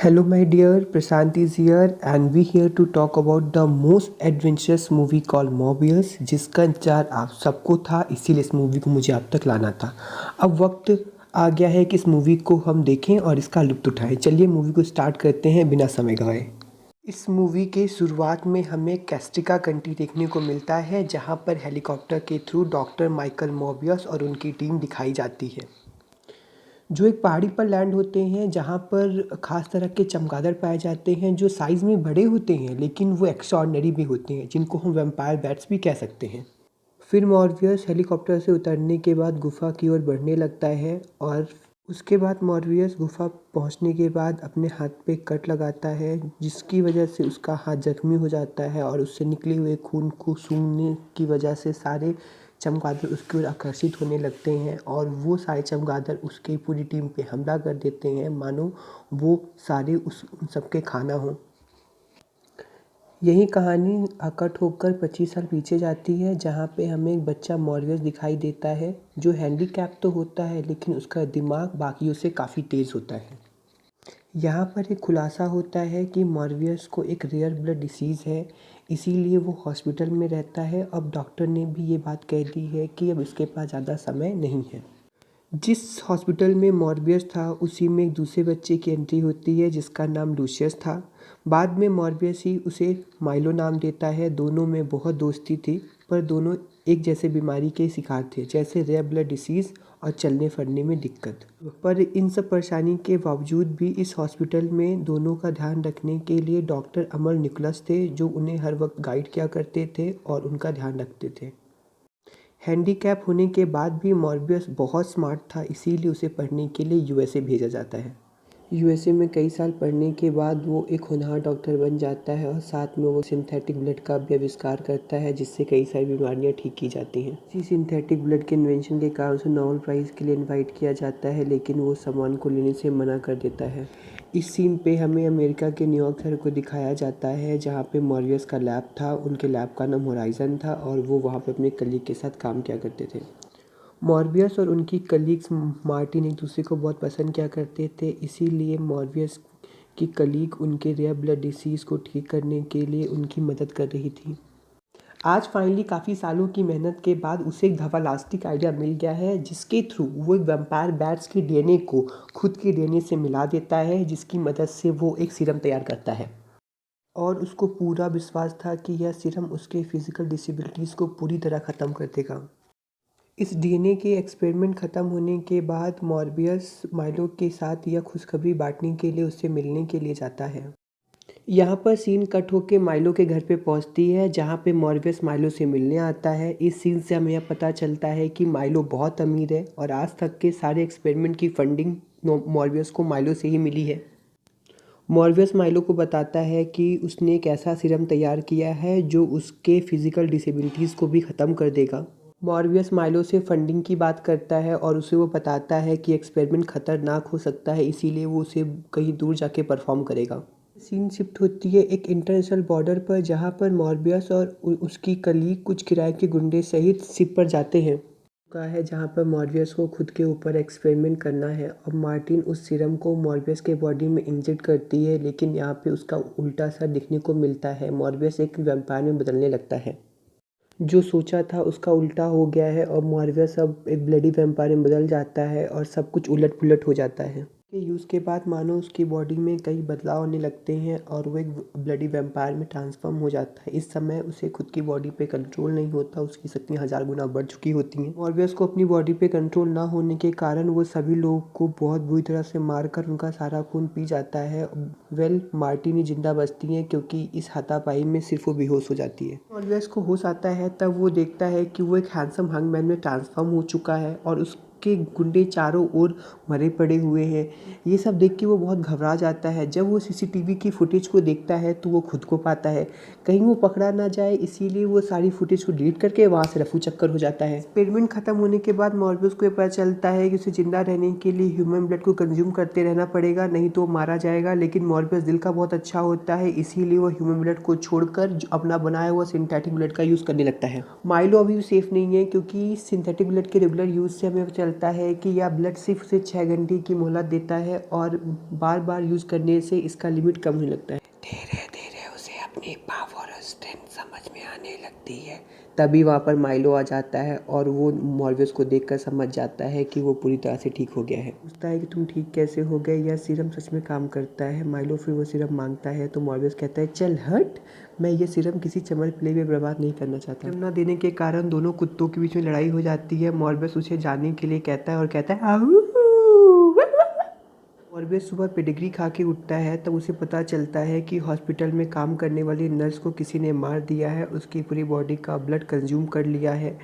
Hello, my dear. Prashant is here, and we here to talk about the most adventurous movie called Morbius, जिसका इंतजार आप सबको था, इसीलिए इस मूवी को मुझे आप तक लाना था। अब वक्त आ गया है कि इस मूवी को हम देखें और इसका लुत्फ़ उठाएं। चलिए मूवी को स्टार्ट करते हैं बिना समय गंवाए। इस मूवी के शुरुआत में हमें कैस्टिका कंट्री देखने को मिलता है, जहां पर हेलीकॉप्टर के थ्रू डॉक्टर माइकल मोबियस और उनकी टीम दिखाई जाती है, जो एक पहाड़ी पर लैंड होते हैं, जहाँ पर ख़ास तरह के चमगादड़ पाए जाते हैं जो साइज़ में बड़े होते हैं, लेकिन वो एक्स्ट्राऑर्डिनरी भी होते हैं, जिनको हम वैम्पायर बैट्स भी कह सकते हैं। फिर मॉर्बियस हेलीकॉप्टर से उतरने के बाद गुफा की ओर बढ़ने लगता है, और उसके बाद मॉर्बियस गुफा पहुंचने के बाद अपने हाथ पे कट लगाता है, जिसकी वजह से उसका हाथ जख्मी हो जाता है और उससे निकले हुए खून को सूंघने की वजह से सारे चमगादड़ उसकी ओर आकर्षित होने लगते हैं, और वो सारे चमगादड़ उसकी पूरी टीम पे हमला कर देते हैं, मानो वो सारे उन सबके खाना हों। यही कहानी कट होकर 25 साल पीछे जाती है, जहाँ पे हमें एक बच्चा मॉर्बियस दिखाई देता है, जो हैंडीकैप तो होता है लेकिन उसका दिमाग बाकियों से काफ़ी तेज़ होता है। यहाँ पर एक खुलासा होता है कि मॉर्बियस को एक रेयर ब्लड डिसीज़ है, इसीलिए वो हॉस्पिटल में रहता है। अब डॉक्टर ने भी ये बात कह दी है कि अब इसके पास ज़्यादा समय नहीं है। जिस हॉस्पिटल में मॉर्बियस था, उसी में एक दूसरे बच्चे की एंट्री होती है, जिसका नाम लूसियस था। बाद में मॉर्बियस ही उसे माइलो नाम देता है। दोनों में बहुत दोस्ती थी, पर दोनों एक जैसे बीमारी के शिकार थे, जैसे रेयर ब्लड डिसीज़ और चलने फिरने में दिक्कत। पर इन सब परेशानी के बावजूद भी इस हॉस्पिटल में दोनों का ध्यान रखने के लिए डॉक्टर अमर निकोलस थे, जो उन्हें हर वक्त गाइड किया करते थे और उनका ध्यान रखते थे। हैंडीकैप होने के बाद भी मॉर्बियस बहुत स्मार्ट था, इसीलिए उसे पढ़ने के लिए यूएसए भेजा जाता है। यूएसए में कई साल पढ़ने के बाद वो एक होनहार डॉक्टर बन जाता है, और साथ में वो सिंथेटिक ब्लड का भी आविष्कार करता है, जिससे कई सारी बीमारियां ठीक की जाती हैं। इसी सिंथेटिक ब्लड के इन्वेंशन के कारण उसे नोबेल प्राइज़ के लिए इनवाइट किया जाता है, लेकिन वो सामान को लेने से मना कर देता है। इस सीन पे हमें अमेरिका के न्यूयॉर्क शहर को दिखाया जाता है, जहाँ पे मॉर्बियस का लैब था। उनके लैब का नाम होराइज़न था, और वो वहाँ पे अपने कलीग के साथ काम किया करते थे। मॉर्बियस और उनकी कलीग्स मार्टिन एक दूसरे को बहुत पसंद किया करते थे, इसीलिए मॉर्बियस की कलीग उनके रेयर ब्लड डिसीज़ को ठीक करने के लिए उनकी मदद कर रही थी। आज फाइनली काफ़ी सालों की मेहनत के बाद उसे एक धवालास्टिक आइडिया मिल गया है, जिसके थ्रू वो एक वैम्पायर बैट्स के डीएनए को खुद के डीएनए से मिला देता है, जिसकी मदद से वो एक सीरम तैयार करता है। और उसको पूरा विश्वास था कि यह सीरम उसके फिजिकल डिसेबिलिटीज़ को पूरी तरह ख़त्म कर देगा। इस डीएनए के एक्सपेरिमेंट ख़त्म होने के बाद मॉर्बियस माइलो के साथ यह खुशखबरी बांटने के लिए उससे मिलने के लिए जाता है। यहाँ पर सीन कट होके माइलो के घर पे पहुँचती है, जहाँ पे मॉर्बियस माइलो से मिलने आता है। इस सीन से हमें यह पता चलता है कि माइलो बहुत अमीर है, और आज तक के सारे एक्सपेरिमेंट की फंडिंग मॉर्बियस को माइलो से ही मिली है। मॉर्बियस माइलो को बताता है कि उसने एक ऐसा सीरम तैयार किया है जो उसके फिजिकल डिसेबिलिटीज़ को भी ख़त्म कर देगा। मॉर्बियस माइलो से फंडिंग की बात करता है, और उसे वो बताता है कि एक्सपेरिमेंट ख़तरनाक हो सकता है, इसीलिए वो उसे कहीं दूर जाके परफॉर्म करेगा। सीन शिफ्ट होती है एक इंटरनेशनल बॉर्डर पर, जहाँ पर मॉर्बियस और उसकी कलीग कुछ किराए के गुंडे सहित शिप पर जाते हैं का है, जहाँ पर मॉर्बियस को खुद के ऊपर एक्सपेरिमेंट करना है। अब मार्टिन उस सीरम को मॉर्बियस के बॉडी में इंजेक्ट करती है, लेकिन यहाँ पे उसका उल्टा असर दिखने को मिलता है। मॉर्बियस एक वैम्पायर में बदलने लगता है। जो सोचा था उसका उल्टा हो गया है, और मॉर्बियस अब एक ब्लडी वैम्पायर में बदल जाता है, और सब कुछ उलट पुलट हो जाता है। के यूज़ के बाद मानो उसकी बॉडी में कई बदलाव होने लगते हैं, और वो एक ब्लडी वैम्पायर में ट्रांसफॉर्म हो जाता है। इस समय उसे खुद की बॉडी पे कंट्रोल नहीं होता, उसकी शक्तियाँ 1000 गुना बढ़ चुकी होती हैं। मॉर्बियस को अपनी बॉडी पे कंट्रोल ना होने के कारण वो सभी लोगों को बहुत बुरी तरह से मारकर उनका सारा खून पी जाता है। मार्टिन ही जिंदा बचती हैं, क्योंकि इस हाथापाई में सिर्फ वो बेहोश हो जाती है। मॉर्बियस को होश आता है, तब वो देखता है कि वो एक हैंडसम हंगमैन में ट्रांसफॉर्म हो चुका है, और उसके गुंडे चारों ओर मरे पड़े हुए हैं। ये सब देख के वो बहुत घबरा जाता है। जब वो सीसीटीवी की फुटेज को देखता है, तो वो खुद को पाता है, कहीं वो पकड़ा ना जाए, इसीलिए वो सारी फुटेज को डिलीट करके वहाँ से रफू चक्कर हो जाता है। एक्सपेरिमेंट खत्म होने के बाद मॉर्बियस को ये पता चलता है कि उसे जिंदा रहने के लिए ह्यूमन ब्लड को कंज्यूम करते रहना पड़ेगा, नहीं तो वो मारा जाएगा। लेकिन मॉर्बियस दिल का बहुत अच्छा होता है, इसीलिए वो ह्यूमन ब्लड को छोड़कर अपना बनाया हुआ सिंथेटिक ब्लड का यूज़ करने लगता है। माइलो अभी भी सेफ नहीं है, क्योंकि सिंथेटिक ब्लड के रेगुलर यूज़ से हमें पता करता है कि यह ब्लड सिर्फ उसे 6 घंटे की मोहलत देता है और बार बार यूज़ करने से इसका लिमिट कम होने लगता है। धीरे धीरे उसे अपनी पावर और स्ट्रेंथ समझ में आने लगती है। तभी वहाँ पर माइलो आ जाता है और वो मॉर्बियस को देखकर समझ जाता है कि वो पूरी तरह से ठीक हो गया है। पूछता है कि तुम ठीक कैसे हो गए, यह सीरम सच में काम करता है। माइलो फिर वो सीरम मांगता है तो मॉर्बियस कहता है चल हट, मैं ये सीरम किसी चमन प्ले में बर्बाद नहीं करना चाहता। सीरम न देने के कारण दोनों कुत्तों के बीच में लड़ाई हो जाती है। मॉर्बियस उसे जाने के लिए कहता है और कहता है आहू। मॉर्बियस सुबह पेडिग्री खा के उठता है तब उसे पता चलता है कि हॉस्पिटल में काम करने वाली नर्स को किसी ने मार दिया है, उसकी पूरी बॉडी का ब्लड कंज्यूम कर लिया है।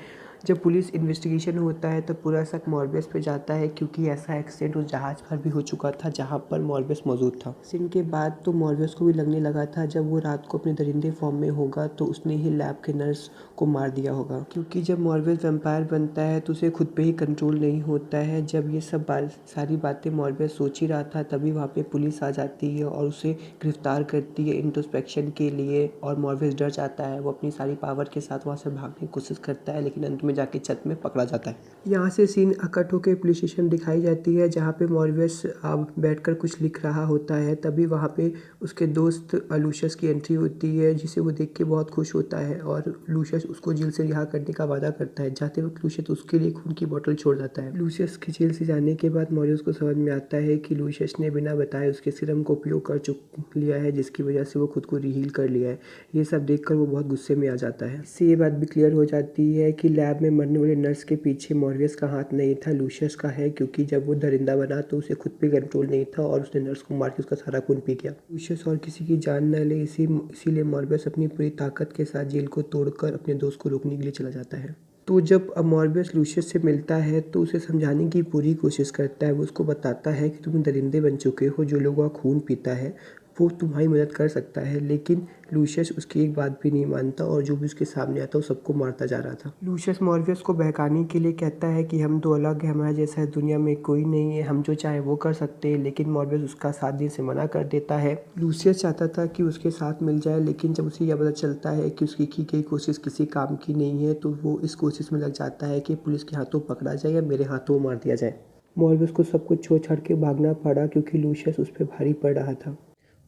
जब पुलिस इन्वेस्टिगेशन होता है तब पूरा शक मॉर्बियस पे जाता है क्योंकि ऐसा एक्सीडेंट उस जहाज़ पर भी हो चुका था जहाँ पर मॉर्बियस मौजूद था। सीन के बाद तो मॉर्बियस को भी लगने लगा था जब वो रात को अपने दरिंदे फॉर्म में होगा तो उसने ही लैब के नर्स को मार दिया होगा, क्योंकि जब मॉर्बियस वैम्पायर बनता है तो उसे खुद पे ही कंट्रोल नहीं होता है। जब ये सब सारी बातें मॉर्बियस सोच ही रहा था तभी वहाँ पे पुलिस आ जाती है और उसे गिरफ्तार करती है इंट्रोस्पेक्शन के लिए और मॉर्बियस डर जाता है। वो अपनी सारी पावर के साथ वहाँ से भागने की कोशिश करता है लेकिन अंत में जाके छत में पकड़ा जाता है। यहाँ से सीन अकट होकर पुलिस स्टेशन दिखाई जाती है जहाँ पे मॉर्बियस बैठकर कुछ लिख रहा होता है। तभी वहाँ पे उसके दोस्त लूशियस की एंट्री होती है जिसे वो देख के बहुत खुश होता है और लूशियस उसको जेल से रिहा करने का वादा करता है। जाते वक्त लूशियस उसके लिए खून की बोतल छोड़ जाता है। लूशियस के जेल से जाने के बाद मॉर्बियस को समझ में आता है कि लूशियस ने बिना बताए उसके सीरम को उपयोग कर चुक लिया है जिसकी वजह से वो खुद को रिहील कर लिया है। ये सब देखकर वो बहुत गुस्से में आ जाता है। इससे ये बात भी क्लियर हो जाती है कि लैब में मरने वाले नर्स के पीछे मॉर्बियस का हाथ नहीं था, लूशियस का है, क्योंकि जब वो दरिंदा बना तो उसे खुद पे कंट्रोल नहीं था और उसने नर्स को मार के उसका सारा खून पी गया। लूशियस और किसी की जान न ले इसीलिए मॉर्बियस अपनी पूरी ताकत के साथ जेल को तोड़कर अपने दोस्त को रोकने के लिए चला जाता है। तो जब मॉर्बियस लूशियस से मिलता है तो उसे समझाने की पूरी कोशिश करता है। वो उसको बताता है कि तुम दरिंदे बन चुके हो, जो लोगों का खून पीता है वो तुम्हारी मदद कर सकता है, लेकिन लूशियस उसकी एक बात भी नहीं मानता और जो भी उसके सामने आता वो सबको मारता जा रहा था। लूशियस मॉर्बियस को बहकाने के लिए कहता है कि हम तो अलग हैं, हमारे जैसा दुनिया में कोई नहीं है, हम जो चाहे वो कर सकते हैं, लेकिन मॉर्बियस उसका साथ देने से मना कर देता है। लूशियस चाहता था कि उसके साथ मिल जाए, लेकिन जब उसे यह पता चलता है कि उसकी की गई कोशिश किसी काम की नहीं है तो वो इस कोशिश में लग जाता है कि पुलिस के हाथों पकड़ा जाए या मेरे हाथों मार दिया जाए। मॉर्बियस को सब कुछ छोड़ छाड़ के भागना पड़ा क्योंकि लूशियस उस पर भारी पड़ रहा था।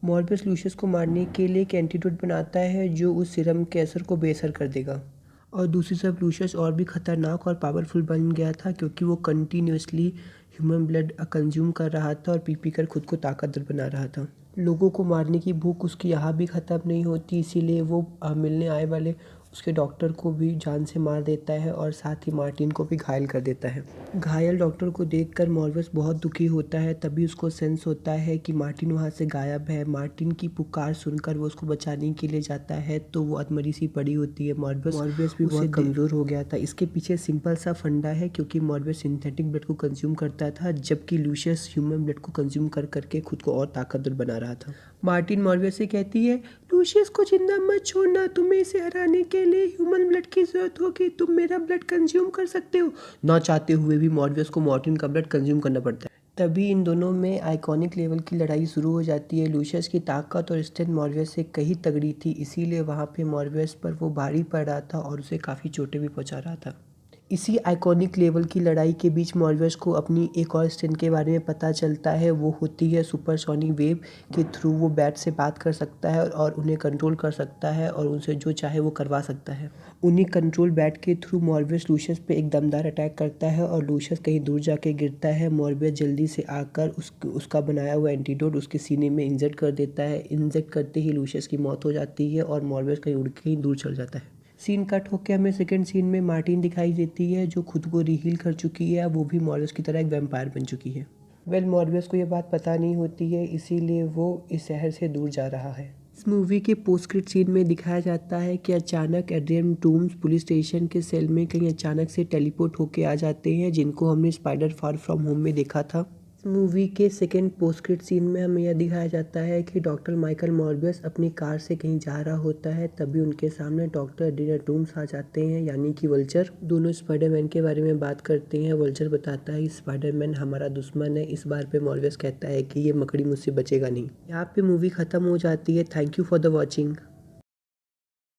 मॉर्बियस लूशियस को मारने के लिए एक एंटीडोट बनाता है जो उस सीरम के असर को बेअसर कर देगा और दूसरी तरफ लूशियस और भी खतरनाक और पावरफुल बन गया था क्योंकि वो कंटिन्यूसली ह्यूमन ब्लड कंज्यूम कर रहा था और पी कर खुद को ताकतवर बना रहा था। लोगों को मारने की भूख उसकी यहाँ भी ख़त्म नहीं होती, इसीलिए वो मिलने आए वाले उसके डॉक्टर को भी जान से मार देता है और साथ ही मार्टिन को भी घायल कर देता है। घायल डॉक्टर को देखकर मॉर्बियस बहुत दुखी होता है। तभी उसको सेंस होता है कि मार्टिन वहाँ से गायब है। मार्टिन की पुकार सुनकर वो उसको बचाने के लिए जाता है तो वो अधमरी सी पड़ी होती है। मॉर्बियस भी बहुत कमज़ोर हो गया था। इसके पीछे सिंपल सा फंडा है क्योंकि मॉर्बियस सिंथेटिक ब्लड को कंज्यूम करता था जबकि लूशियस ह्यूमन ब्लड को कंज्यूम कर करके खुद को और ताकतवर बना रहा था। मार्टिन मॉर्बियस से कहती है, लूशियस को जिंदा मत छोड़ना, तुम्हें इसे हराने के लिए ह्यूमन ब्लड की जरूरत होगी, तुम मेरा ब्लड कंज्यूम कर सकते हो। ना चाहते हुए भी मॉर्बियस को मार्टिन का ब्लड कंज्यूम करना पड़ता है। तभी इन दोनों में आइकॉनिक लेवल की लड़ाई शुरू हो जाती है। लूशियस की ताकत और स्ट्रेंथ मॉर्बियस से कहीं तगड़ी थी, इसीलिए वहाँ पे मॉर्बियस पर वो भारी पड़ रहा था और उसे काफ़ी चोटें भी पहुँचा रहा था। इसी आइकॉनिक लेवल की लड़ाई के बीच मॉर्बियस को अपनी एक और स्ट्रेंथ के बारे में पता चलता है। वो होती है सुपरसोनिक वेव के थ्रू वो बैट से बात कर सकता है और उन्हें कंट्रोल कर सकता है और उनसे जो चाहे वो करवा सकता है। उन्हीं कंट्रोल बैट के थ्रू मॉर्बियस लूशियस पे एक दमदार अटैक करता है और लूशियस कहीं दूर जाके गिरता है। मॉर्बियस जल्दी से आकर उसका बनाया हुआ एंटीडोट उसके सीने में इंजेक्ट कर देता है। इंजेक्ट करते ही लूशियस की मौत हो जाती है और मॉर्बियस कहीं उड़ के दूर चल जाता है। सीन कट होकर हमें सेकंड सीन में मार्टिन दिखाई देती है जो खुद को रिहील कर चुकी है। वो भी मॉर्बियस की तरह एक वैम्पायर बन चुकी है। मॉर्बियस को ये बात पता नहीं होती है, इसीलिए वो इस शहर से दूर जा रहा है। इस मूवी के पोस्ट क्रेडिट सीन में दिखाया जाता है कि अचानक एड्रियन टूम्स पुलिस स्टेशन के सेल में कहीं अचानक से टेलीपोर्ट होके आ जाते हैं, जिनको हमने स्पाइडर फार फ्रॉम होम में देखा था। मूवी के सेकेंड पोस्ट क्रेडिट सीन में हमें यह दिखाया जाता है कि डॉक्टर माइकल मॉर्बियस अपनी कार से कहीं जा रहा होता है। तभी उनके सामने डॉक्टर एड्रियन टूम्स आ जाते हैं, यानी कि वल्चर। दोनों स्पाइडरमैन के बारे में बात करते हैं। वल्चर बताता है स्पाइडरमैन हमारा दुश्मन है। इस बार पे मॉर्बियस कहता है कि ये मकड़ी मुझसे बचेगा नहीं। यहाँ पे मूवी खत्म हो जाती है। Thank you for the watching.